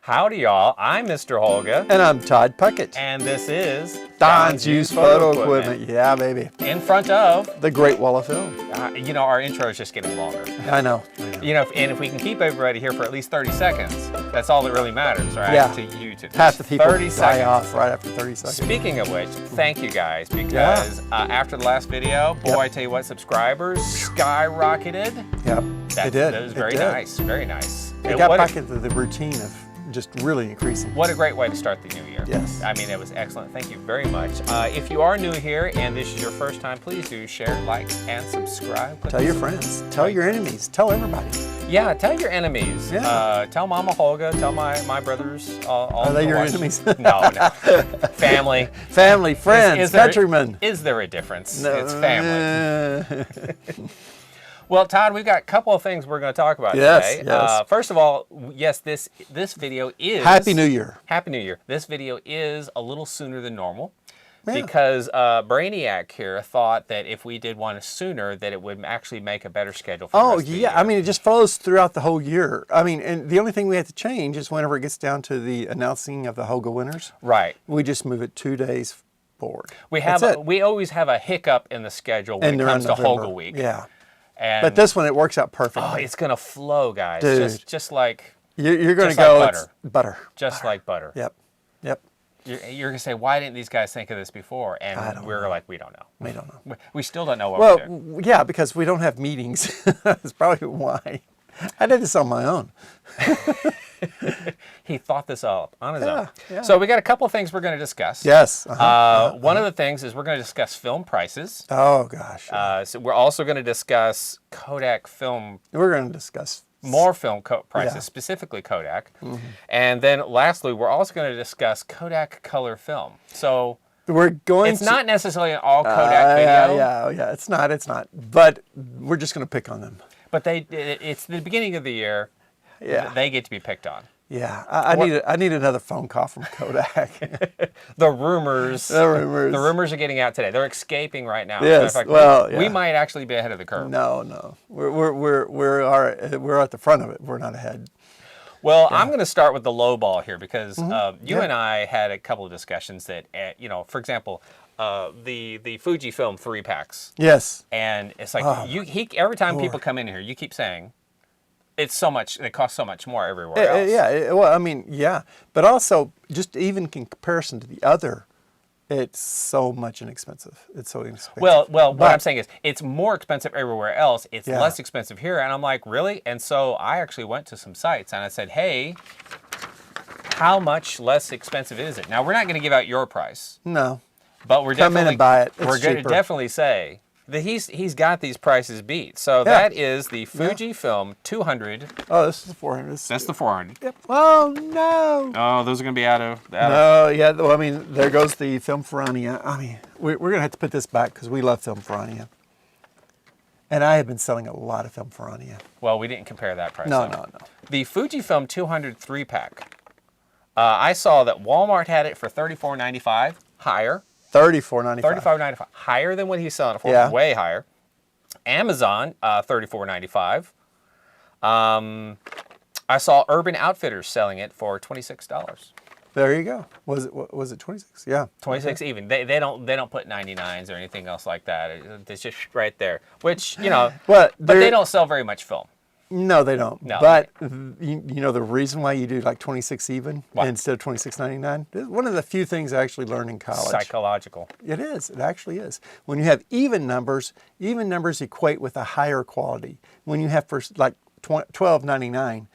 Howdy, y'all. I'm Mr. Holga. And I'm Todd Puckett. And this is Don's Used Photo Equipment. Yeah, baby. In front of the Great Wall of Film. You know, our intro is just getting longer. I know. You know, and if we can keep everybody here for at least 30 seconds, that's all that really matters, right? Yeah. To you, to half the people 30 fly seconds. off right after 30 seconds. Speaking of which, thank you guys, because after the last video, boy, I tell you what, subscribers skyrocketed. Yep, they did. That was very nice, very nice. It got back into the routine of just really increasing. What a great way to start the new year. Yes. I mean, it was excellent. Thank you very much. If you are new here and this is your first time, please do share, like, and subscribe. Tell your friends. Tell your enemies. Tell everybody. Yeah, tell your enemies. Yeah. Tell Mama Holga. Tell my brothers. All Are they your enemies? No. Family. Family, friends, countrymen. Is there a difference? No. It's family. Well, Todd, we've got a couple of things we're going to talk about today. Yes. First of all, yes, this video is... Happy New Year. Happy New Year. This video is a little sooner than normal because Brainiac here thought that if we did one sooner, that it would actually make a better schedule for the rest of the year. I mean, it just flows throughout the whole year. I mean, and the only thing we have to change is whenever it gets down to the announcing of the Holga winners. Right. We just move it 2 days forward. We always have a hiccup in the schedule when it comes to Holga week. Yeah. And but this one, it works out perfectly. Oh, it's gonna flow, guys. Dude. Just like you're gonna go like butter. Butter. Just like butter. Yep. You're gonna say, why didn't these guys think of this before? And we're like, we don't know. We don't know. We still don't know what we're doing. Well, yeah, because we don't have meetings. That's probably why. I did this on my own. He thought this up on his own. Yeah. So we got a couple of things we're going to discuss. Yes. One of the things is we're going to discuss film prices. Oh, gosh. So we're also going to discuss Kodak film. We're going to discuss more film prices, specifically Kodak. And then lastly, we're also going to discuss Kodak color film. So we're going it's not necessarily an all Kodak video. Yeah, it's not. But we're just going to pick on them. But it's the beginning of the year. Yeah. They get to be picked on. Yeah, I need another phone call from Kodak. The rumors are getting out today. They're escaping right now. Yes, we might actually be ahead of the curve. No, we're at the front of it. We're not ahead. Well, I'm going to start with the low ball here because you and I had a couple of discussions that, for example, the Fujifilm 3-packs. Yes. And it's like every time people come in here, you keep saying. It's so much. It costs so much more everywhere else. Well, I mean, but also just even in comparison to the other, it's so much inexpensive. It's so inexpensive. Well, what I'm saying is, it's more expensive everywhere else. It's less expensive here, and I'm like, really? And so I actually went to some sites and I said, hey, how much less expensive is it? Now we're not going to give out your price. No. But we're come in and buy it. We're going to definitely say. He's got these prices beat. So that is the Fujifilm 200. Oh, this is the 400. That's the 400. Yep. Oh, no. Oh, those are going to be out of... Well, I mean, there goes the film Ferrania. I mean, we're going to have to put this back because we love film Ferrania. And I have been selling a lot of film Ferrania. Well, we didn't compare that price. No. The Fujifilm 200 3-pack. I saw that Walmart had it for $34.95, higher. $34.95. $35.95, higher than what he's selling it for, way higher. Amazon, $34.95. I saw Urban Outfitters selling it for $26. There you go. Was it 26? Yeah. 26 even. They don't put 99s or anything else like that. It's just right there. Which but they don't sell very much film. No, they don't. No. But you know the reason why you do like 26 even instead of 26.99? One of the few things I actually learned in college. Psychological. It is. It actually is. When you have even numbers equate with a higher quality. When you have for like $12.99,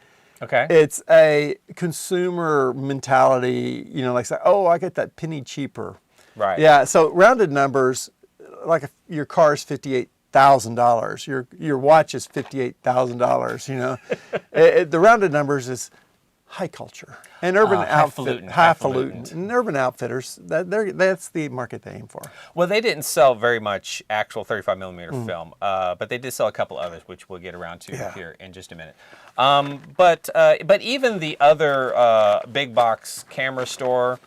it's a consumer mentality. Like say, oh, I get that penny cheaper. Right. Yeah. So rounded numbers, like if your car is $58,000. Your watch is $58,000. The rounded numbers is high culture and highfalutin. And Urban Outfitters, that's the market they aim for. Well, they didn't sell very much actual 35mm film, but they did sell a couple others, which we'll get around to here in just a minute. But even the other big box camera store.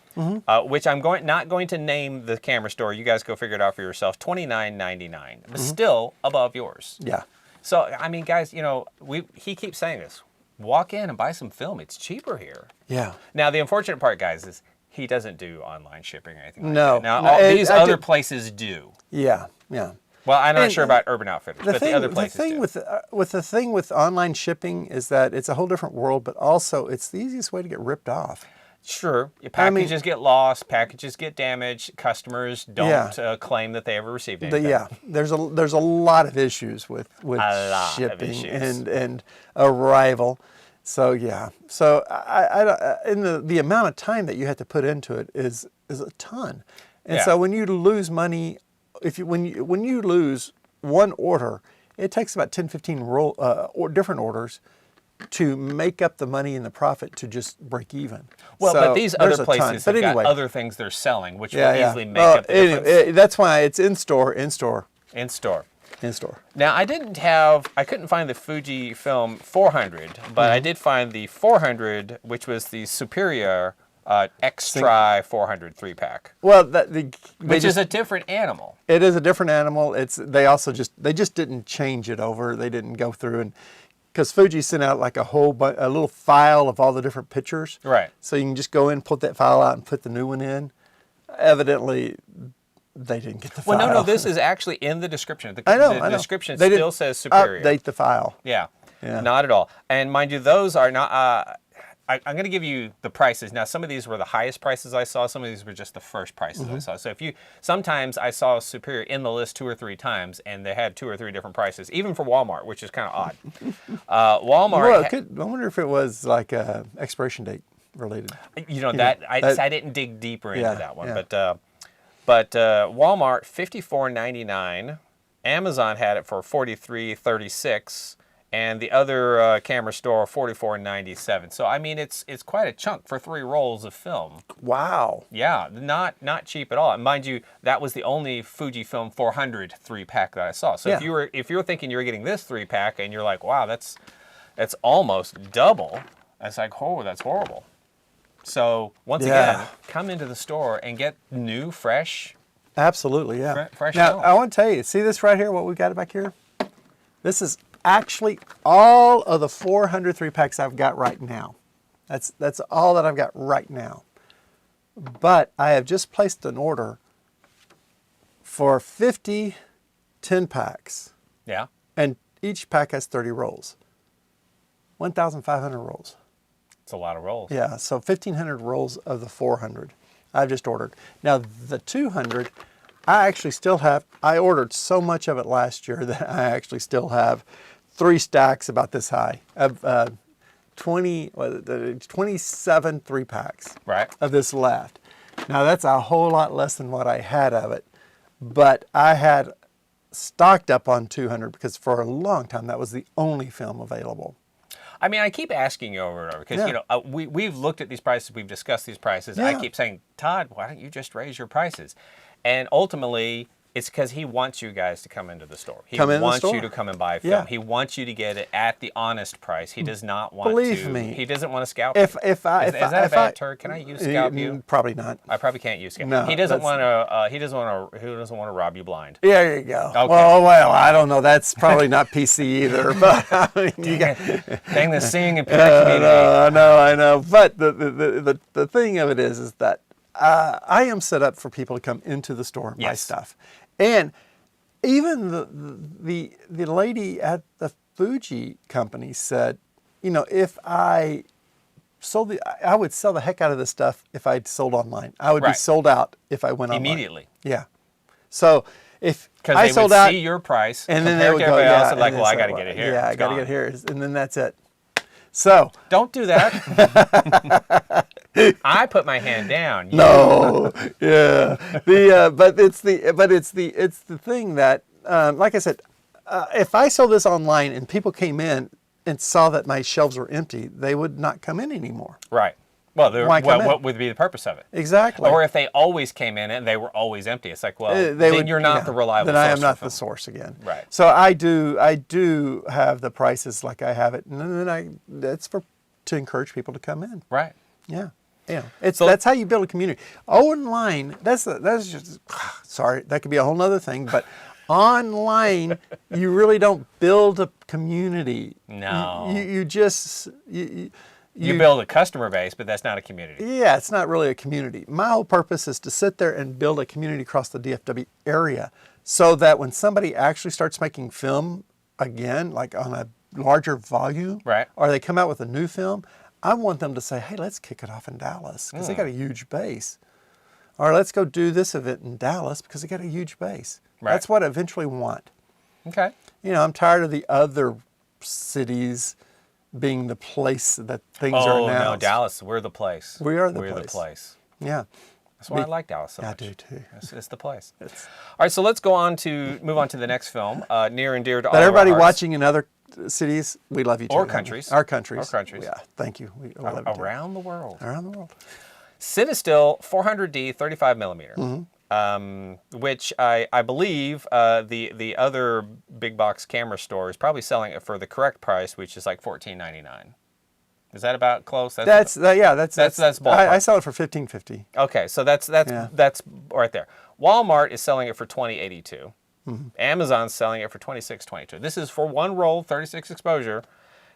Which I'm not going to name the camera store. You guys go figure it out for yourself. $29.99, but still above yours. Yeah. So I mean, guys, he keeps saying this. walk in and buy some film. It's cheaper here. Yeah. Now, the unfortunate part, guys, is he doesn't do online shipping or anything like No. that. Now, No, these other places do. Yeah, yeah. Well, I'm not sure about Urban Outfitters, but the other places do. The thing with online shipping is that it's a whole different world, but also it's the easiest way to get ripped off. Sure. Your packages get lost, packages get damaged, customers don't claim that they ever received anything. There's a lot of issues with shipping and arrival. So the amount of time that you have to put into it is a ton. And so when you lose money, when you lose one order, it takes about 10, 15 different orders to make up the money and the profit to just break even. Well, but these other places have got other things they're selling, which will easily make up the difference. That's why it's in store. Now, I couldn't find the Fujifilm 400, but I did find the 400, which was the Superior X-Tri 400 3-pack. Well, which is a different animal. It is a different animal. They just didn't change it over. They didn't go through and, because Fuji sent out like a little file of all the different pictures. Right. So you can just go in, put that file out, and put the new one in. Evidently, they didn't get the file. Well, no, this is actually in the description. I know. The description still says Superior. Update the file. Yeah, not at all. And mind you, those are not. I'm going to give you the prices. Now, some of these were the highest prices I saw. Some of these were just the first prices I saw. So sometimes I saw Superior in the list 2 or 3 times, and they had 2 or 3 different prices, even for Walmart, which is kind of odd. Walmart. Well, I wonder if it was like expiration date related. I didn't dig deeper into that one, but Walmart $54.99. Amazon had it for $43.36. And the other camera store, $44.97. So I mean, it's quite a chunk for 3 rolls of film. Wow. Yeah, not cheap at all. And mind you, that was the only Fujifilm 400 3-pack that I saw. So if you were thinking you were getting this 3-pack and you're like, wow, that's almost double. That's like, oh, that's horrible. So once again, come into the store and get new, fresh. Absolutely, yeah. Fresh now, film. I want to tell you, see this right here? What we got back here? This is actually all of the 400 3-packs I've got right now. That's all that I've got right now. But I have just placed an order for 50 10-packs. Yeah. And each pack has 30 rolls. 1,500 rolls. It's a lot of rolls. Yeah, so 1,500 rolls of the 400 I've just ordered. Now the 200, I actually still have, I ordered so much of it last year that I actually still have 3 stacks about this high of 27 3-packs of this left. Now that's a whole lot less than what I had of it, but I had stocked up on 200 because for a long time that was the only film available. I mean, I keep asking you over and over because, we've looked at these prices, we've discussed these prices. Yeah. I keep saying, Todd, why don't you just raise your prices? And ultimately, it's because he wants you guys to come into the store. He wants you to come and buy film. Yeah. He wants you to get it at the honest price. He does not want Believe me. He doesn't want to scalp you. Is that a bad term? Can I use scalp you? Probably not. I probably can't use scalp. No, he doesn't want to. He doesn't want to rob you blind. Yeah, there you go. Okay. Well, I don't know. That's probably not PC either. But I mean, dang the singing and production community. I know. But the thing of it is that I am set up for people to come into the store and buy stuff, and even the lady at the Fuji company said, if I sold I would sell the heck out of this stuff if I'd sold online. I would be sold out if I went online. Immediately. Yeah. So if I sold out, see your price, and then they would go, else, like, well, I got to get it here. Yeah, I got to get it here, and then that's it. So don't do that. I put my hand down. No, yeah. But it's the thing that, like I said, if I sold this online and people came in and saw that my shelves were empty, they would not come in anymore. Right. Well, what would be the purpose of it? Exactly. Or if they always came in and they were always empty, it's like, well, then you're not the reliable source. Then I am not the source again. Right. So I do have the prices like I have it, and then that's to encourage people to come in. Right. Yeah. Yeah. That's how you build a community. Online, that's just sorry, that could be a whole nother thing, but Online, you really don't build a community. No. You just... You build a customer base, but that's not a community. Yeah, it's not really a community. My whole purpose is to sit there and build a community across the DFW area so that when somebody actually starts making film again, like on a larger volume, right, or they come out with a new film, I want them to say, hey, let's kick it off in Dallas because they got a huge base. Or let's go do this event in Dallas because they got a huge base. Right. That's what I eventually want. Okay. You know, I'm tired of the other cities being the place that things are now. Oh, no, Dallas, we're the place. We are the we're place. The place. Yeah. That's why I like Dallas so much. I do too. It's the place. All right, so let's move on to the next film, near and dear to all but everybody of our hearts. watching in other cities, we love you too. Or countries. Our countries. Or countries. Yeah, thank you. We love you too. Around the world. Around the world. Cinestill 400D 35 millimeter. Which I believe the other big box camera store is probably selling it for the correct price, which is like $14.99. Is that about close? That's ballpark. I sell it for $15.50. Okay, so that's right there. Walmart is selling it for $20.82. Amazon's selling it for $26.22. This is for one roll, 36 exposure,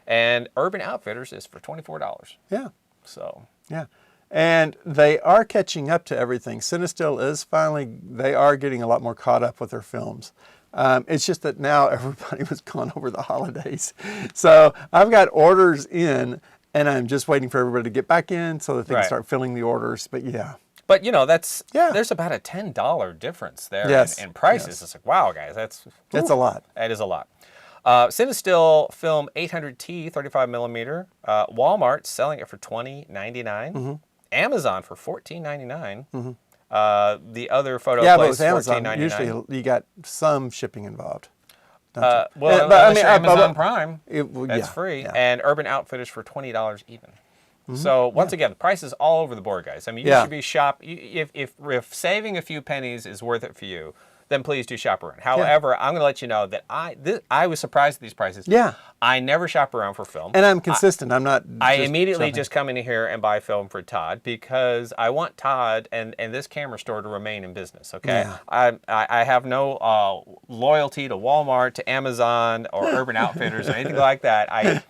and Urban Outfitters is for $24. Yeah. So. Yeah. And they are catching up to everything. Cinestill is finally, they are getting a lot more caught up with their films. It's just that now everybody was gone over the holidays. So I've got orders in, and I'm just waiting for everybody to get back in so that they can start filling the orders. But yeah. But, you know, there's about a $10 difference there in prices. Yes. It's like, wow, guys, that's a lot. That is a lot. Cinestill film 800T 35 millimeter. Walmart selling it for $20.99. Amazon for $14.99. The other photo place, but with $14.99. Amazon, usually you got some shipping involved. But I mean, Amazon Prime, that's free, and Urban Outfitters for $20 even. So once again, the price is all over the board, guys. I mean, you should be if saving a few pennies is worth it for you, then please do shop around. However, I'm going to let you know that I was surprised at these prices. Yeah. I never shop around for film. And I'm consistent. I immediately just come in here and buy film for Todd because I want Todd and this camera store to remain in business, okay? Yeah. I have no loyalty to Walmart, to Amazon, or Urban Outfitters, or anything like that. I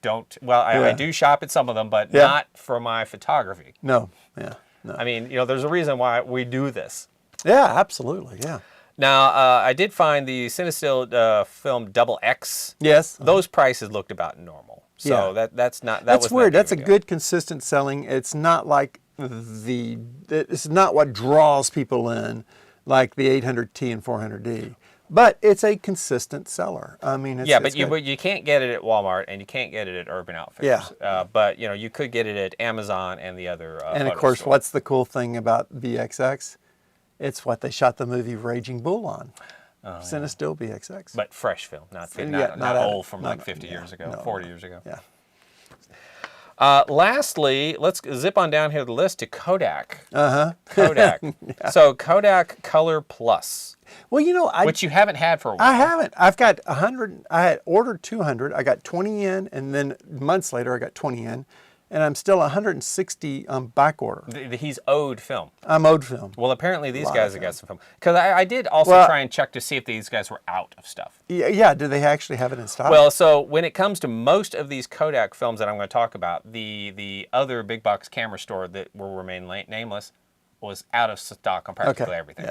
don't, I do shop at some of them, but not for my photography. No, no. I mean, you know, there's a reason why we do this. Yeah, absolutely, yeah. Now, I did find the Cinestill film XX. Yes. Those prices looked about normal. So that's not, that's weird. That's a good, consistent selling. It's not like it's not what draws people in like the 800T and 400D. But it's a consistent seller. I mean, it's but you can't get it at Walmart and you can't get it at Urban Outfitters. Yeah. But you know, you could get it at Amazon and the other. And of course, what's the cool thing about VXX? It's what they shot the movie Raging Bull on. Cinestill VXX. But fresh film, not old from like 50 years ago, 40 years ago. Yeah. Lastly, let's zip on down here the list to Kodak. Kodak. So Kodak Color Plus. Well, you know, which you haven't had for a while. I haven't. I've got 100. I had ordered 200. I got 20 in, and then months later I got 20 in, and I'm still 160 on back order. He's owed film. I'm owed film. Well, apparently these guys have got some film. Because I did also try and check to see if these guys were out of stuff. Yeah. Do they actually have it in stock? Well, so when it comes to most of these Kodak films that I'm going to talk about, the other big box camera store that will remain nameless was out of stock on practically everything.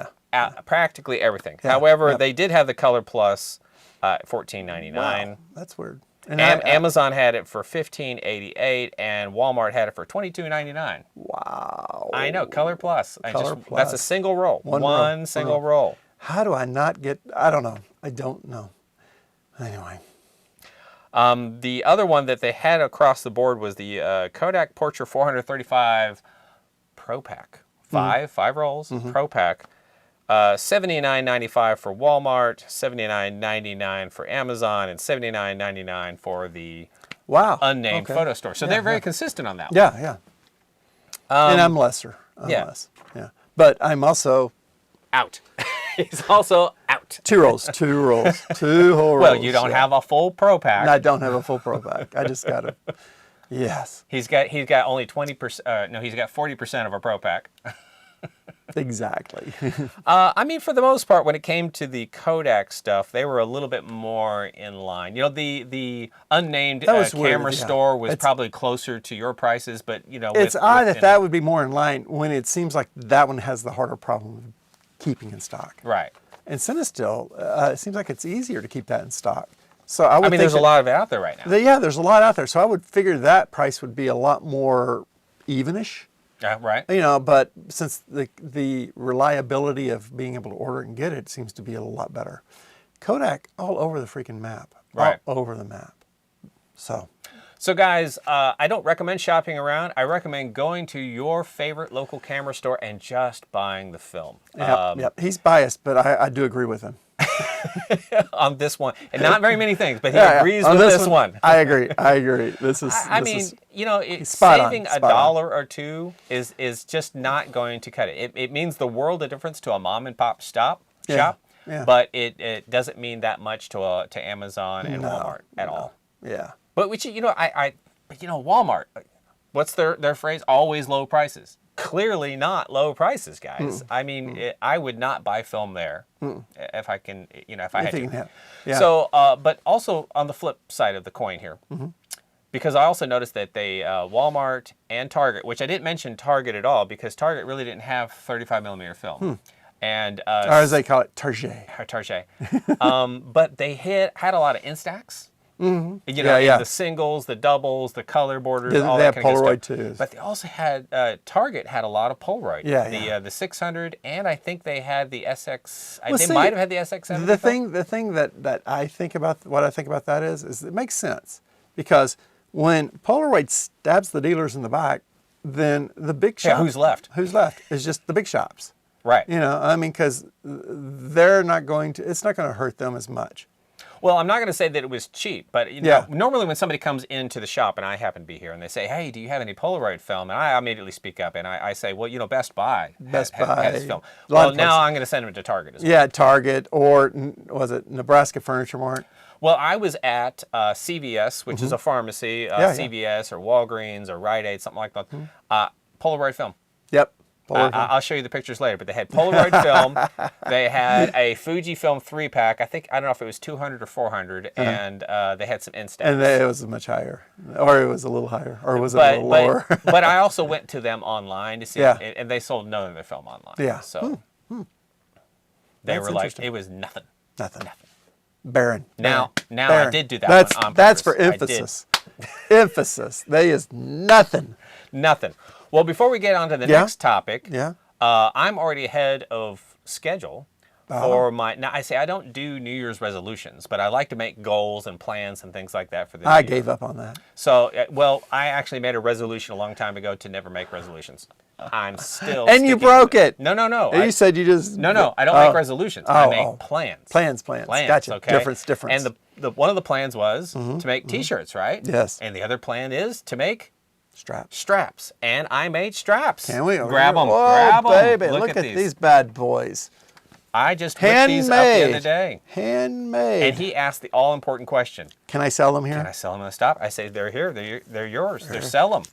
Practically everything. However, they did have the Color Plus $14.99. Wow, that's weird. And Amazon had it for $15.88, and Walmart had it for $22.99. Wow! I know, Color Plus. Plus. That's a single roll. One single roll. How do I not get? I don't know. I don't know. Anyway. The other one that they had across the board was the Kodak Portra 435 Pro Pack. Five rolls, Pro Pack. $79.95 for Walmart, $79.99 for Amazon, and $79.99 for the unnamed photo store. So they're very consistent on that one. Yeah. And I'm lesser. Less. Yeah. But I'm also out. He's also out. Two rolls. Two whole rolls. Well, you don't have a full Pro Pack. I don't have a full Pro Pack. I just got it. Yes. He's got only 20%. No, he's got 40% of a Pro Pack. Exactly. I mean, for the most part, when it came to the Kodak stuff, they were a little bit more in line. You know, the unnamed camera store was probably closer to your prices, but you know, it's odd that would be more in line when it seems like that one has the harder problem of keeping in stock. Right. And Cinestill, it seems like it's easier to keep that in stock. So I mean, there's a lot of it out there right now. Yeah, there's a lot out there. So I would figure that price would be a lot more evenish. Right. You know, but since the reliability of being able to order it and get it seems to be a lot better. Kodak all over the freaking map. Right. All over the map. So guys, I don't recommend shopping around. I recommend going to your favorite local camera store and just buying the film. Yep. He's biased, but I do agree with him. On this one, and not very many things, but he agrees with this one. I agree. This is. I mean, you know, saving a dollar or two is just not going to cut it. It means the world of difference to a mom and pop shop, but it doesn't mean that much to Amazon and Walmart at all. Yeah. But which you know, but you know, Walmart, what's their phrase? Always low prices. Clearly not low prices, guys. I mean, I would not buy film there if I can, you know, if I had to. Yeah. So, but also on the flip side of the coin here, because I also noticed that they, Walmart and Target, which I didn't mention Target at all because Target really didn't have 35 millimeter film. And, or as they call it, Target. But they had a lot of Instax. You know, the singles, the doubles, the color borders, all they that have kind of Polaroid stuff. too. But they also had Target had a lot of Polaroid. The 600, and I think they had the SX. They might have had the SX7. The thing that I think about that is it makes sense because when Polaroid stabs the dealers in the back, then the big shops. Yeah, who's left? Who's left is just the big shops. Right. You know, I mean, because they're not going to. It's not going to hurt them as much. Well, I'm not going to say that it was cheap, but you know, normally when somebody comes into the shop, and I happen to be here, and they say, "Hey, do you have any Polaroid film?" and I immediately speak up, and I say, "Well, you know, Best Buy has this film." Well, now I'm going to send them to Target as well. Yeah, Target, or was it Nebraska Furniture Mart? Well, I was at CVS, which is a pharmacy, CVS or Walgreens or Rite Aid, something like that. Polaroid film. Yep. I'll show you the pictures later, but they had Polaroid film. They had a Fujifilm 3-pack. I don't know if it was 200 or 400, and they had some Instax. And it was much higher, or it was a little higher, or was it a little lower? But I also went to them online to see, and they sold none of their film online. Yeah. So they were like, it was nothing. Nothing. Barren. Now Barren. I did do that one on purpose. That's for emphasis. Emphasis. They is nothing. Nothing. Well, before we get on to the next topic, I'm already ahead of schedule for my. Now, I say I don't do New Year's resolutions, but I like to make goals and plans and things like that for the new year. Gave up on that. So, well, I actually made a resolution a long time ago to never make resolutions. I'm still. And you broke it. No. You said you just. No. I don't make resolutions. I make plans. Plans. Gotcha. Okay. Difference. And the one of the plans was to make T-shirts, right? Yes. And the other plan is to make. Straps. And I made straps. Can we? Grab them. Whoa, grab them. Baby, look at these bad boys. I just whipped these up the other day. Handmade. And he asked the all-important question. Can I sell them here? Can I sell them in the stop? I say, they're here. They're yours. They're sell them.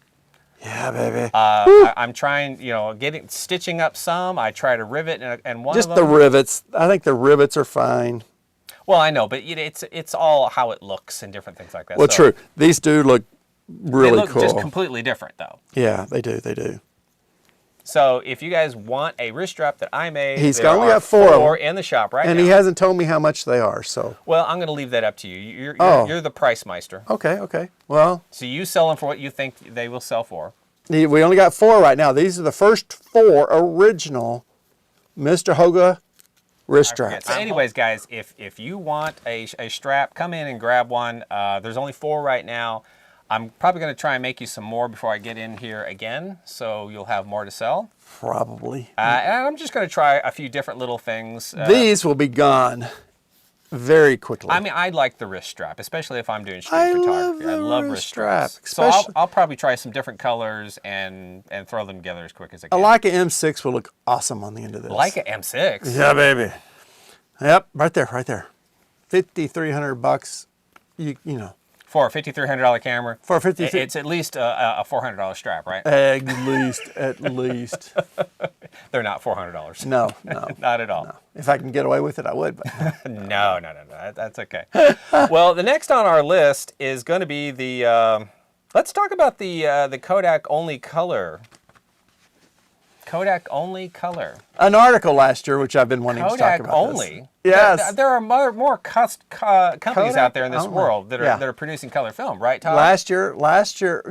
Yeah, baby. I'm trying, you know, stitching up some. I try to rivet and one just of them. the rivets. I think the rivets are fine. Well, I know, but it's all how it looks and different things like that. Well, true. These do look really they look cool. Just completely different, though. Yeah, they do. So if you guys want a wrist strap that I made, he's there only are got four in the shop right now. And he hasn't told me how much they are. So. Well, I'm going to leave that up to you. You're the price meister. Okay. Well. So you sell them for what you think they will sell for. We only got 4 right now. These are the first 4 original Mr. Holga wrist straps. So anyways, guys, if you want a strap, come in and grab one. There's only 4 right now. I'm probably going to try and make you some more before I get in here again, so you'll have more to sell. Probably. And I'm just going to try a few different little things. These will be gone very quickly. I mean, I like the wrist strap, especially if I'm doing street photography. I love wrist straps. So I'll probably try some different colors and throw them together as quick as I can. A Leica M6 will look awesome on the end of this. Leica M6? Yeah, baby. Yep, right there. $5,300. You know. For a $5,300 camera, for $5,300, it's at least a $400 strap, right? At least. They're not $400. No, no. Not at all. No. If I can get away with it, I would. But No. That's okay. Well, the next on our list is going to be the. Let's talk about the Kodak only color. Kodak only color. An article last year, which I've been wanting to talk about. Kodak only. This. Yes. There are more companies Kodak out there in this only. world that are producing color film, right, Todd? Last year,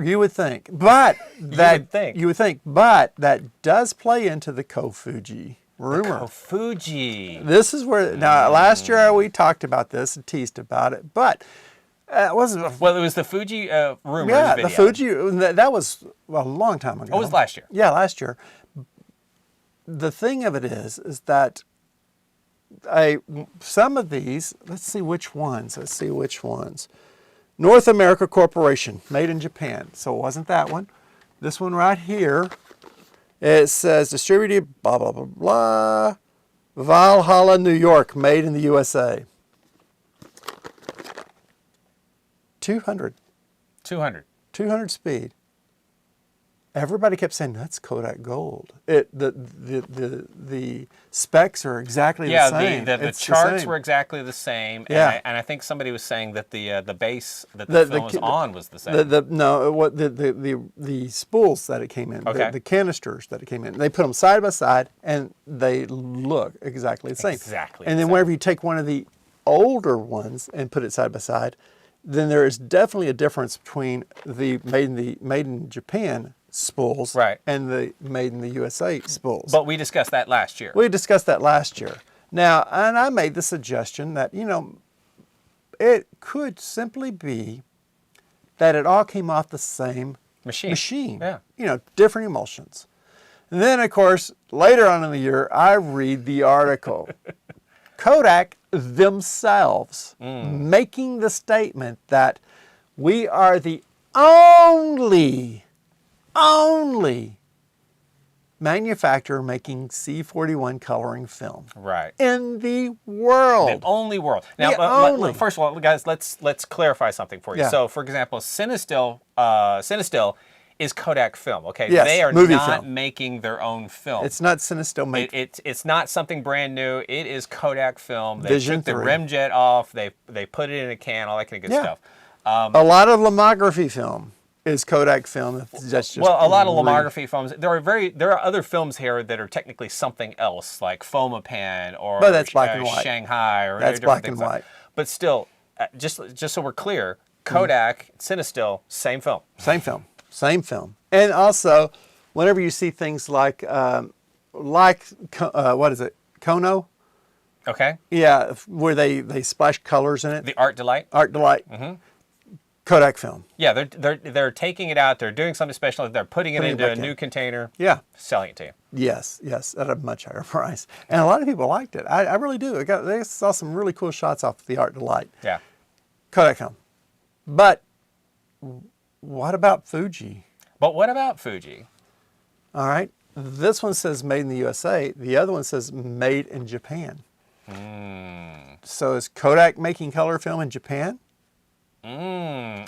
you would think, but you would think, but that does play into the Kofuji rumor. Kofuji. This is where now. Last year we talked about this and teased about it, but it wasn't. Well, it was the Fuji rumor. Yeah, video. the Fuji. That was a long time ago. Oh, it was last year. Yeah, last year. The thing of it is that some of these. Let's see which ones. North America Corporation, made in Japan. So it wasn't that one. This one right here. It says distributed blah blah blah blah. Valhalla, New York, made in the USA. 200 speed. Everybody kept saying that's Kodak Gold. The specs are exactly the same. The charts were exactly the same. Yeah. And I think somebody was saying that the base that the film was on was the same. The spools that it came in, okay. the canisters that it came in, they put them side by side and they look exactly the same. Exactly. And then whenever you take one of the older ones and put it side by side, then there is definitely a difference between the made in Japan spools and the made in the USA spools. But we discussed that last year. We discussed that last year. Now, and I made the suggestion that, it could simply be that it all came off the same machine. Yeah. Different emulsions. And then, of course, later on in the year, I read the article. Kodak themselves making the statement that we are the only manufacturer making C41 coloring film in the world. The only world. Now, first of all, guys, let's clarify something for you. Yeah. So, for example, Cinestill is Kodak film. Okay, yes, they are not film. making their own film. It's not Cinestill made. It's not something brand new. It is Kodak film. They Vision took the 3. rim jet off. They put it in a can. All that kind of good stuff. A lot of lomography film is Kodak film. That's just a lot of lomography films. There are other films here that are technically something else, like Fomapan or but that's black and white. Shanghai or that's black and white. But still, just so we're clear, Kodak, Cinestill, same film. Same film. And also, whenever you see things like what is it, Kono? Okay. Yeah, where they splash colors in it. The Art Delight. Mm-hmm. Kodak film. Yeah, they're taking it out. They're doing something special. They're putting it into a new container. Yeah. Selling it to you. Yes, at a much higher price. And a lot of people liked it. I really do. They saw some really cool shots off the Art Delight. Yeah. Kodak film. But what about Fuji? All right. This one says made in the USA. The other one says made in Japan. So is Kodak making color film in Japan?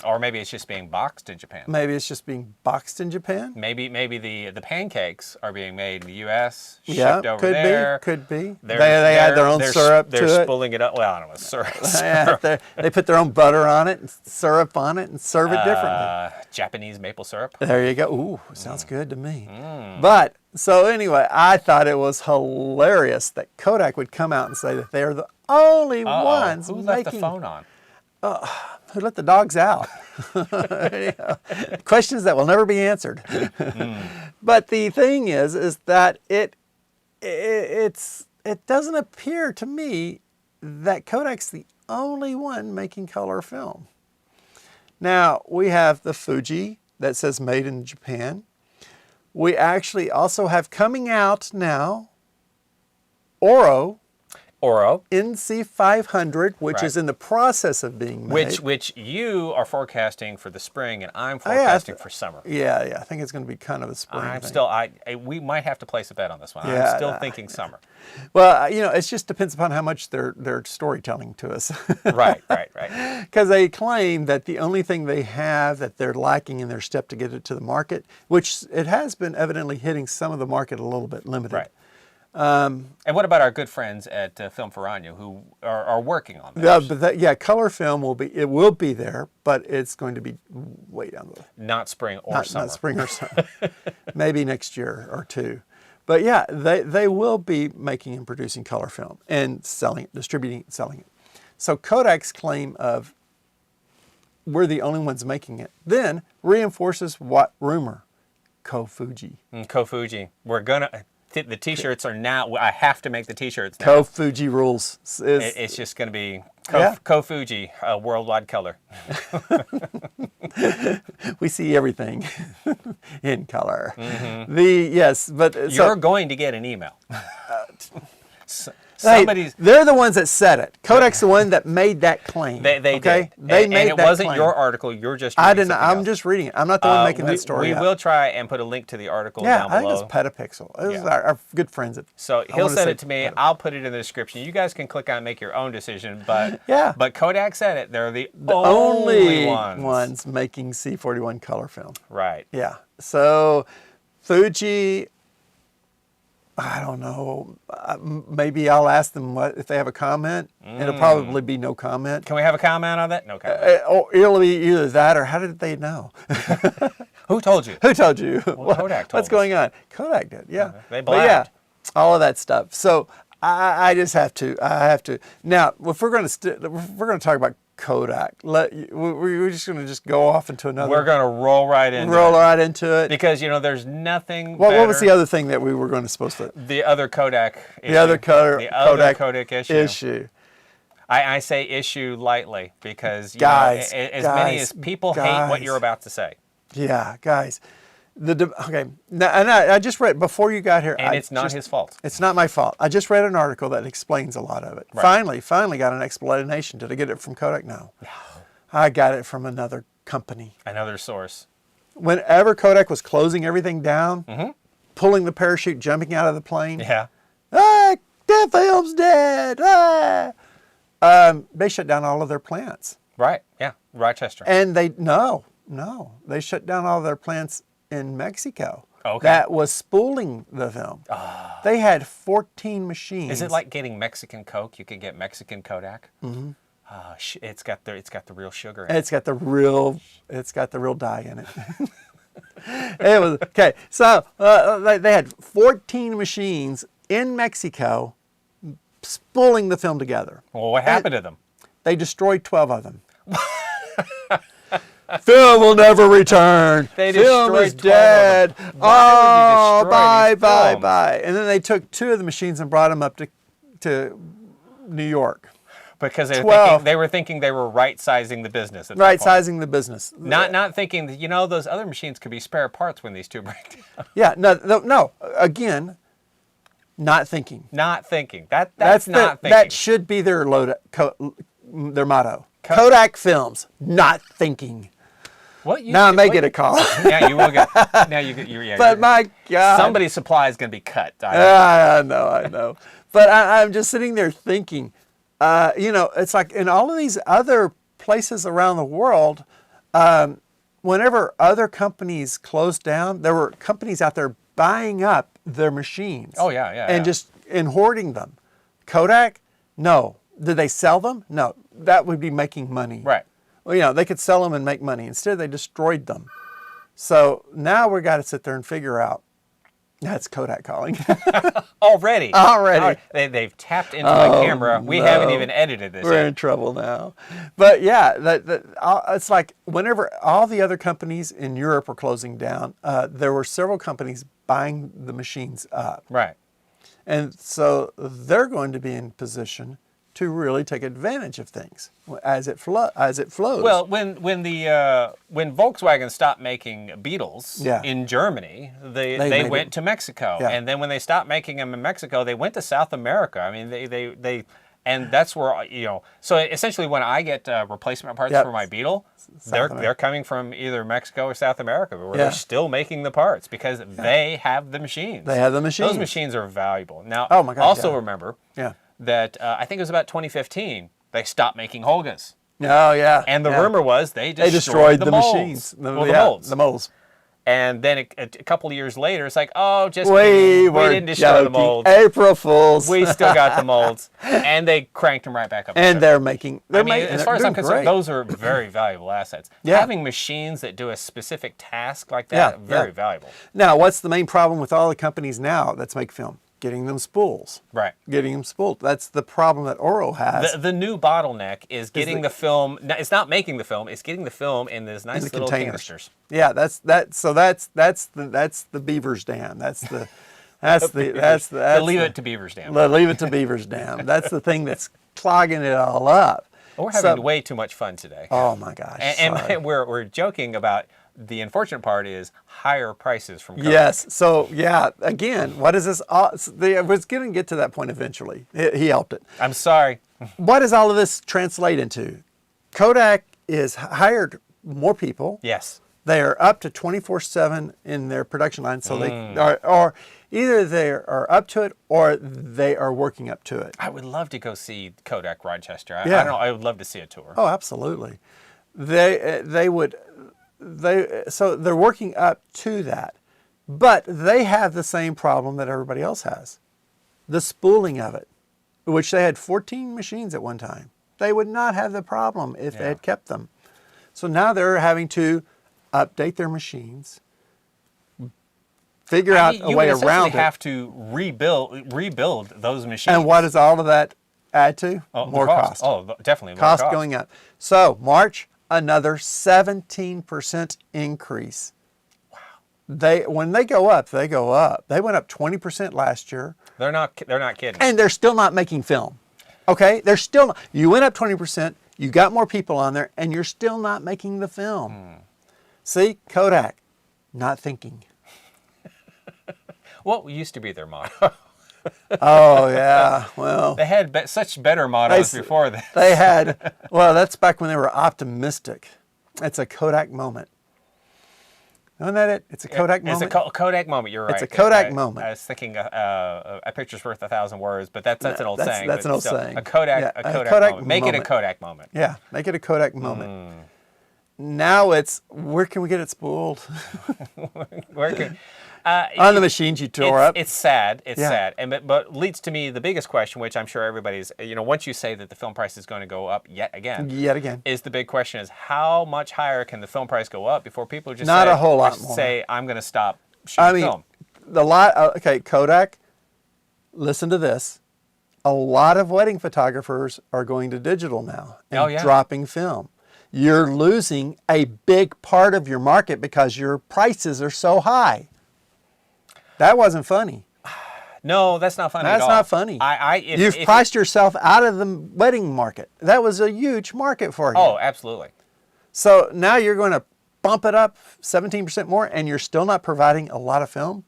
Or maybe it's just being boxed in Japan. Maybe it's just being boxed in Japan. Maybe the pancakes are being made in the U.S. shipped over there. Could be. They add their own syrup to it. They're spooling it up. Well, I don't know, syrup. They put their own butter on it and syrup on it and serve it differently. Japanese maple syrup. There you go. Ooh, sounds good to me. But so anyway, I thought it was hilarious that Kodak would come out and say that they're the only ones Who making. left the phone on? Who let the dogs out? Questions that will never be answered. But the thing is that it doesn't appear to me that Kodak's the only one making color film. Now, we have the Fuji that says made in Japan. We actually also have coming out now Oro. Oro. NC500, which is in the process of being made. Which you are forecasting for the spring, and I'm forecasting for summer. Yeah, I think it's going to be kind of a spring thing. We might have to place a bet on this one. Yeah, I'm still thinking summer. Well, it just depends upon how much they're storytelling to us. Right. Because they claim that the only thing they have that they're lacking in their step to get it to the market, which it has been evidently hitting some of the market a little bit limited. Right. And what about our good friends at Film Ferragno who are working on this? Color film will be there, but it's going to be way down the way. Not spring or summer. Not spring or summer. Maybe next year or two. But yeah, they will be making and producing color film and selling it, distributing it, and selling it. So Kodak's claim of we're the only ones making it then reinforces what rumor? Kofuji. Kofuji. We're gonna. The T-shirts are now. I have to make the T-shirts now. Kofuji rules. It's just going to be Kofuji, worldwide color. We see everything in color. Mm-hmm. But you're going to get an email. They're the ones that said it. Kodak's the one that made that claim. They did. They made that it wasn't claim. your article. You're just I didn't. I'm just reading it. I'm not the one making that story. We will try and put a link to the article down below. I think it's Petapixel. This is our good friends. So he'll send it to me. I'll put it in the description. You guys can click on and make your own decision. But but Kodak said it. They're the only ones making C41 color film. Right. Yeah. So Fuji. I don't know. Maybe I'll ask them if they have a comment. It'll probably be no comment. Can we have a comment on that? No comment. It'll be either that or how did they know? Who told you? Who told you? Well, Kodak told What's going on? Kodak did. Yeah. They blabbed. All of that stuff. So I just have to. Now, if we're going to talk about Kodak, we're just going to go off into another. We're going to roll right into it because there's nothing. What was the other thing that we were going to supposed to? The other Kodak issue. The other Kodak issue. I say issue lightly because as many as people hate what you're about to say. Yeah, guys. Okay, now, and I just read before you got here. And it's not his fault. It's not my fault. I just read an article that explains a lot of it. Right. Finally got an explanation. Did I get it from Kodak? No. I got it from another company. Another source. Whenever Kodak was closing everything down, pulling the parachute, jumping out of the plane. Yeah. The film's dead. They shut down all of their plants. Right. Yeah. Rochester. And they shut down all of their plants in Mexico that was spooling the film. They had 14 machines. Is it like getting Mexican Coke? You could get Mexican Kodak. Mm-hmm. It's got the real sugar in it. It's got the real dye in it. It was okay. So they had 14 machines in Mexico spooling the film together. Well, what happened to them? They destroyed 12 of them. Film will never return. Film is dead. Oh, bye. And then they took 2 of the machines and brought them up to New York. Because they were thinking they were right-sizing the business. Right-sizing the business. Not thinking that, those other machines could be spare parts when these 2 break down. Yeah, no. Again, not thinking. Not thinking. That's not thinking. That should be their motto. Kodak Films, not thinking. Now make it a call. Yeah, you will get. Now you get. But my God, somebody's supply is going to be cut. I know. But I'm just sitting there thinking, it's like in all of these other places around the world, whenever other companies closed down, there were companies out there buying up their machines. Oh yeah. And hoarding them. Kodak, no. Did they sell them? No. That would be making money. Right. Well, they could sell them and make money. Instead, they destroyed them. So now we've got to sit there and figure out. That's Kodak calling. Already. They've tapped into my camera. We haven't even edited this yet. We're in trouble now. But yeah, it's like whenever all the other companies in Europe were closing down, there were several companies buying the machines up. Right. And so they're going to be in position to really take advantage of things as it flows. Well, when Volkswagen stopped making Beetles in Germany, they went to Mexico, and then when they stopped making them in Mexico, they went to South America. I mean, they and that's where, you know. So essentially, when I get replacement parts for my Beetle, they're coming from either Mexico or South America, where they're still making the parts because they have the machines. They have the machines. Those machines are valuable. Now, oh my gosh, also remember that I think it was about 2015 they stopped making Holgas. Oh yeah. And the rumor was they destroyed the machines. The molds. The molds. And then a couple of years later, it's like, oh, just we didn't destroy the molds. April Fools. We still got the molds, and they cranked them right back up. And they're making. As far as I'm concerned, those are very valuable assets. Having machines that do a specific task like that, very valuable. Now, what's the main problem with all the companies now that make film? Getting them spools. Right. Getting them spooled. That's the problem that Oro has. The new bottleneck is getting the film. It's not making the film. It's getting the film in these nice little canisters. Yeah, that's the Beaver's Dam. That's the leave it to Beaver's Dam. Leave it to Beaver's Dam. That's the thing that's clogging it all up. Well, we're having way too much fun today. Oh my gosh. And we're joking about. The unfortunate part is higher prices from Kodak. Yes. So, again, what is this? I was going to get to that point eventually. He helped it. I'm sorry. What does all of this translate into? Kodak is hired more people. Yes. They are up to 24/7 in their production line. So they are either they are up to it or they are working up to it. I would love to go see Kodak Rochester. I don't know. I would love to see a tour. Oh, absolutely. So they're working up to that, but they have the same problem that everybody else has, the spooling of it, which they had 14 machines at one time. They would not have the problem if they had kept them. So now they're having to update their machines, figure out a way around it. You have to rebuild those machines. And what does all of that add to? More cost. Oh, definitely more cost going up. So March, another 17% increase. Wow. When they go up, they go up. They went up 20% last year. They're not kidding. And they're still not making film. Okay? They're still not. You went up 20%, you got more people on there, and you're still not making the film. See, Kodak, not thinking. What used to be their motto? Oh, yeah. Well, they had such better mottos before this. They had, well, that's back when they were optimistic. It's a Kodak moment. Isn't that it? It's a Kodak moment. It's a Kodak moment, you're right. It's a Kodak moment. I was thinking a picture's worth 1,000 words, but that's an old saying. That's an old saying. A Kodak moment. Make it a Kodak moment. Yeah, make it a Kodak moment. Now it's, where can we get it spooled? On the machines you tore up. It's sad. It's sad. But leads to me the biggest question, which I'm sure everybody's, once you say that the film price is going to go up yet again, is the big question is how much higher can the film price go up before people just not a whole lot more. Say I'm going to stop shooting film. Okay, Kodak, listen to this. A lot of wedding photographers are going to digital now and dropping film. You're losing a big part of your market because your prices are so high. That wasn't funny. No, that's not funny at all. That's not funny. You've priced yourself out of the wedding market. That was a huge market for you. Oh, absolutely. So now you're going to bump it up 17% more and you're still not providing a lot of film?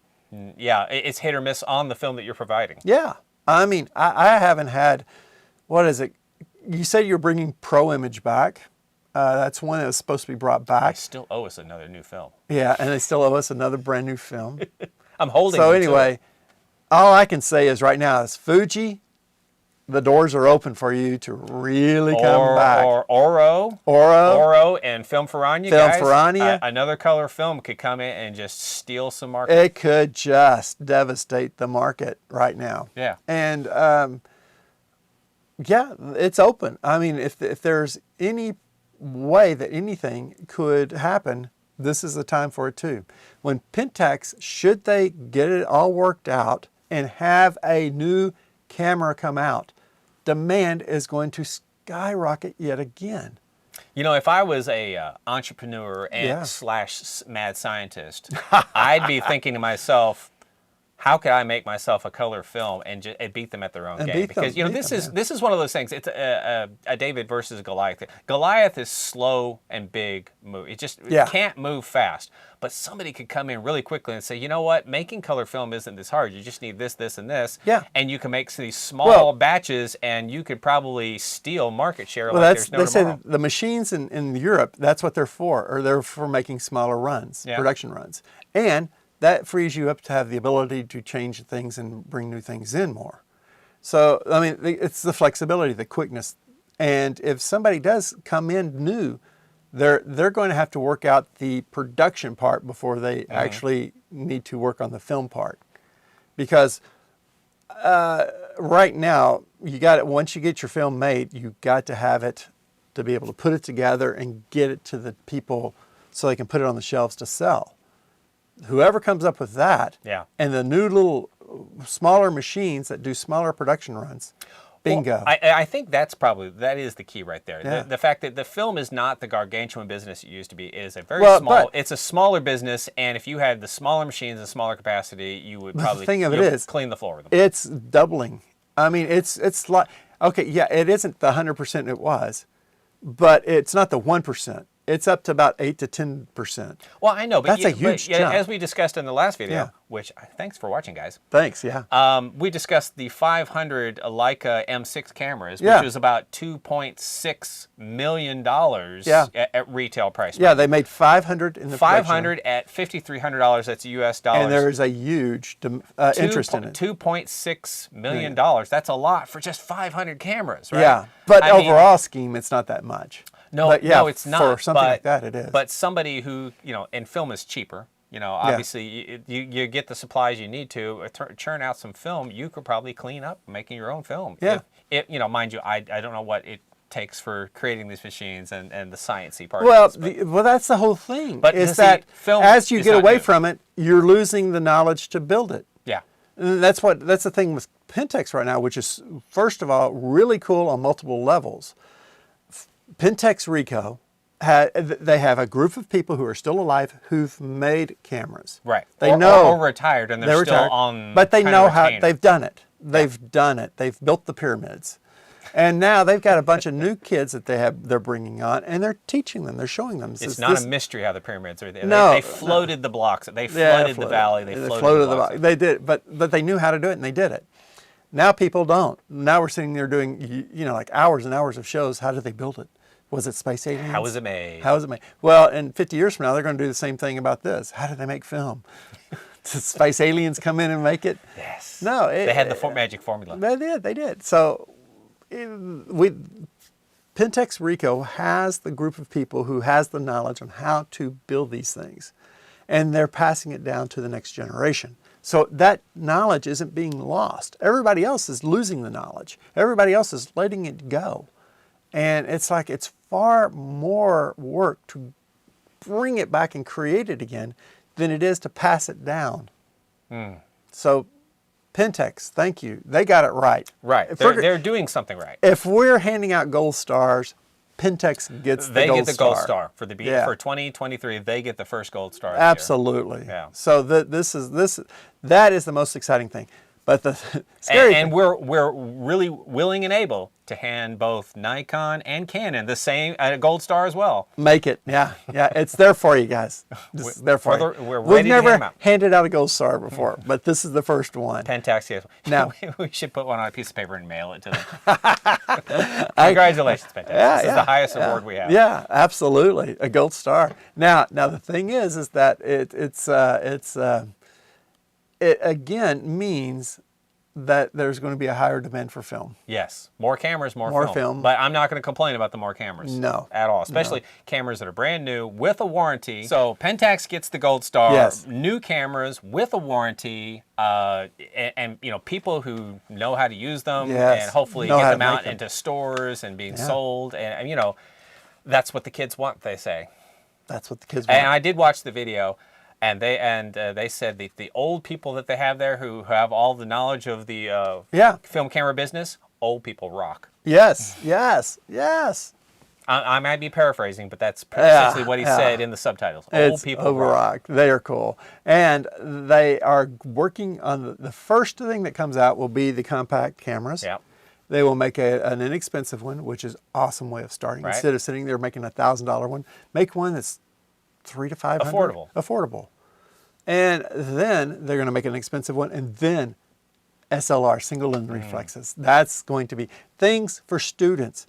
Yeah, it's hit or miss on the film that you're providing. Yeah. I mean, I haven't had, what is it? You said you're bringing Pro Image back. That's one that was supposed to be brought back. They still owe us another new film. Yeah, and they still owe us another brand new film. I'm holding So anyway, all I can say is right now is Fuji, the doors are open for you to really come back. Or Oro and Film Ferrania, guys. Another color film could come in and just steal some market. It could just devastate the market right now. Yeah. And it's open. I mean, if there's any way that anything could happen, this is the time for it too. When Pentax, should they get it all worked out and have a new camera come out, demand is going to skyrocket yet again. If I was a entrepreneur and / mad scientist, I'd be thinking to myself, how could I make myself a color film and beat them at their own game? Because this is one of those things. It's a David versus Goliath. Goliath is slow and big move. It just can't move fast. But somebody could come in really quickly and say, you know what, making color film isn't this hard. You just need this, this, and this. Yeah. And you can make these small batches, and you could probably steal market share like there's no tomorrow. They say the machines in Europe, that's what they're for, or they're for making smaller runs, production runs. And that frees you up to have the ability to change things and bring new things in more. So, I mean, it's the flexibility, the quickness. And if somebody does come in new, they're going to have to work out the production part before they actually need to work on the film part. Because right now, once you get your film made, you got to have it to be able to put it together and get it to the people so they can put it on the shelves to sell. Whoever comes up with that, and the new little smaller machines that do smaller production runs, bingo. Well, I think that is the key right there. Yeah. The fact that the film is not the gargantuan business it used to be. It is a very small, it's a smaller business, and if you had the smaller machines and smaller capacity, you would probably clean the floor with them. It's doubling. I mean, it's like, okay, yeah, it isn't the 100% it was, but it's not the 1%. It's up to about 8 to 10%. Well, I know, but that's a huge jump. As we discussed in the last video, which thanks for watching, guys. Thanks, yeah. We discussed the 500 Leica M6 cameras, which was about $2.6 million at retail price. Yeah, they made 500 in the 500 at $5,300. That's US dollars. And there is a huge interest in it. $2.6 million. That's a lot for just 500 cameras, right? Yeah, but overall scheme, it's not that much. No, but no, it's not. For something like that, it is. But somebody who, and film is cheaper. Obviously, you get the supplies you need to churn out some film. You could probably clean up making your own film. Yeah. Mind you, I don't know what it takes for creating these machines and the sciencey part. Well, well, that's the whole thing. But is that film as you get away from it, you're losing the knowledge to build it. Yeah. And that's the thing with Pentax right now, which is first of all really cool on multiple levels. Pentax Ricoh, they have a group of people who are still alive who've made cameras. Right. They know or retired, and they're still on. But they know how they've done it. They've done it. They've built the pyramids, and now they've got a bunch of new kids that they're bringing on, and they're teaching them. They're showing them. It's not a mystery how the pyramids are there. No, they floated the blocks. They flooded the valley. They floated the blocks. They did, but they knew how to do it, and they did it. Now people don't. Now we're sitting there doing like hours and hours of shows. How did they build it? Was it space aliens? How was it made? How was it made? Well, in 50 years from now, they're going to do the same thing about this. How did they make film? Did space aliens come in and make it? Yes. No. They had the magic formula. They did. So Pentax Ricoh has the group of people who has the knowledge on how to build these things. And they're passing it down to the next generation. So that knowledge isn't being lost. Everybody else is losing the knowledge. Everybody else is letting it go. And it's like it's far more work to bring it back and create it again than it is to pass it down. So Pentax, thank you. They got it right. Right. They're doing something right. If we're handing out gold stars, Pentax gets the gold star. They get the gold star. For 2023, they get the first gold star. Absolutely. Yeah. So that is the most exciting thing. But the scary and we're really willing and able to hand both Nikon and Canon the same gold star as well. Make it, yeah. It's there for you guys. It's there for you. We've never handed out a gold star before, but this is the first one. Pentax, yes. Now we should put one on a piece of paper and mail it to them. Congratulations, Pentax. This is the highest award we have. Yeah, absolutely, a gold star. Now the thing is that it again means that there's going to be a higher demand for film. Yes, more cameras, more film. But I'm not going to complain about the more cameras. No. At all, especially cameras that are brand new with a warranty. So Pentax gets the gold star. Yes. New cameras with a warranty, and people who know how to use them and hopefully get them out into stores and being sold, and that's what the kids want. They say. That's what the kids want. And I did watch the video. And they said the old people that they have there who have all the knowledge of the film camera business, old people rock. Yes. I might be paraphrasing, but that's essentially what he said in the subtitles. Old people rock. They are cool. And they are working on the first thing that comes out will be the compact cameras. Yeah. They will make an inexpensive one, which is an awesome way of starting. Right. Instead of sitting there making $1,000 one, make one that's $300 to $500. Affordable. And then they're going to make an expensive one, and then SLR, single lens reflexes. That's going to be things for students.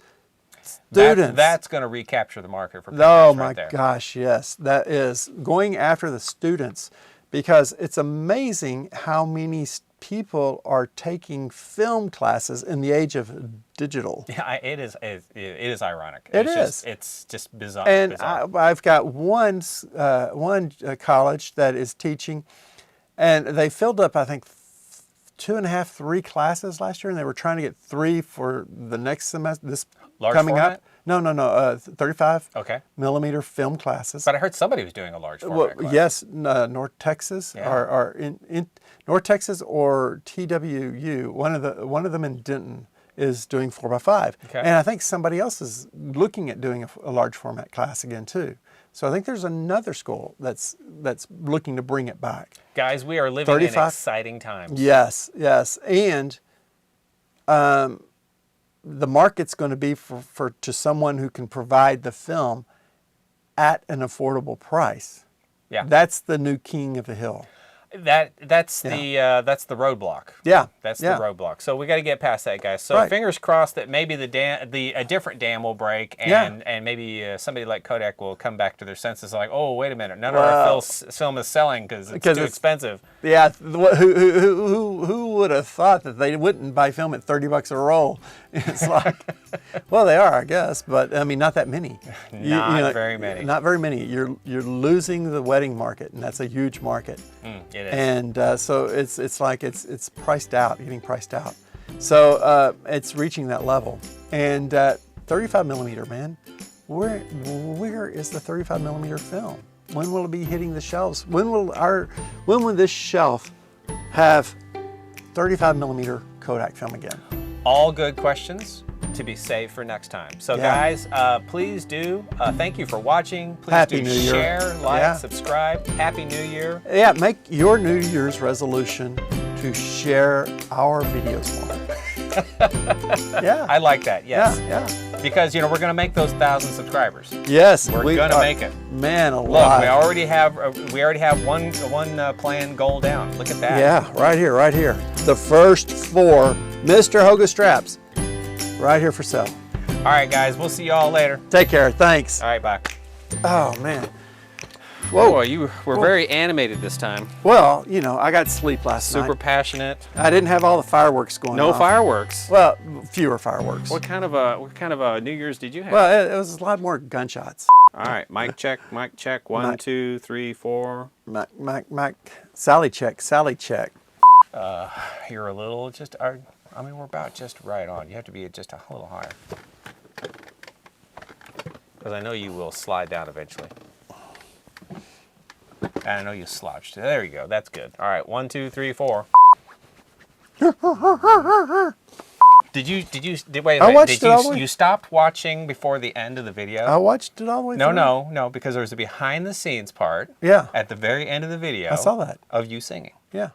That's going to recapture the market for Pentax. Oh my gosh, yes. That is going after the students, because it's amazing how many people are taking film classes in the age of digital. Yeah, it is ironic. It's just bizarre. And I've got one college that is teaching, and they filled up, I think, 2.5, 3 classes last year, and they were trying to get 3 for the next semester. This large coming format? up. No, 35 millimeter film classes. But I heard somebody was doing a large format class. Yes, North Texas, or in North Texas or TWU. One of them in Denton is doing 4x5, and I think somebody else is looking at doing a large format class again too. So I think there's another school that's looking to bring it back. Guys, we are living in exciting times. Yes, and the market's going to be to someone who can provide the film at an affordable price. Yeah, that's the new king of the hill. That's the roadblock. Yeah, that's the roadblock. So we got to get past that, guys. So fingers crossed that maybe a different dam will break, and maybe somebody like Kodak will come back to their senses. Like, oh, wait a minute, none of our film is selling because it's too expensive. Yeah, who would have thought that they wouldn't buy film at $30 a roll? It's like, well, they are, I guess, but I mean, not that many. Not very many. Not very many. You're losing the wedding market, and that's a huge market. It is. And so it's like it's priced out, getting priced out. So it's reaching that level. And 35 millimeter, man, where is the 35 millimeter film? When will it be hitting the shelves? When will this shelf have 35 millimeter Kodak film again? All good questions to be saved for next time. So guys, please do. Thank you for watching. Please Happy New Year. Share, like, subscribe. Happy New Year. Yeah, make your New Year's resolution to share our videos more. Yeah. I like that, yes. Yeah. Because, we're going to make those 1,000 subscribers. Yes. We're going to make it. Man, Look, we already have one plan goal down. Look at that. Yeah, right here. The first 4 Mr. Holga straps. Right here for sale. All right, guys. We'll see you all later. Take care. Thanks. All right, bye. Oh, man. Whoa. Boy, you were very animated this time. Well, I got sleep last night. Super passionate. I didn't have all the fireworks going on. No fireworks. Well, fewer fireworks. What kind of a New Year's did you have? Well, it was a lot more gunshots. All right, mic check. 1, 2, 3, 4. Mic. Sally check. You're a little we're about just right on. You have to be just a little higher. Because I know you will slide down eventually. And I know you slouched. There you go. That's good. All right. 1, 2, 3, 4. Wait, you stopped watching before the end of the video? I watched it all the way through. No, because there was a behind the scenes part. Yeah. At the very end of the video. I saw that. Of you singing. Yeah.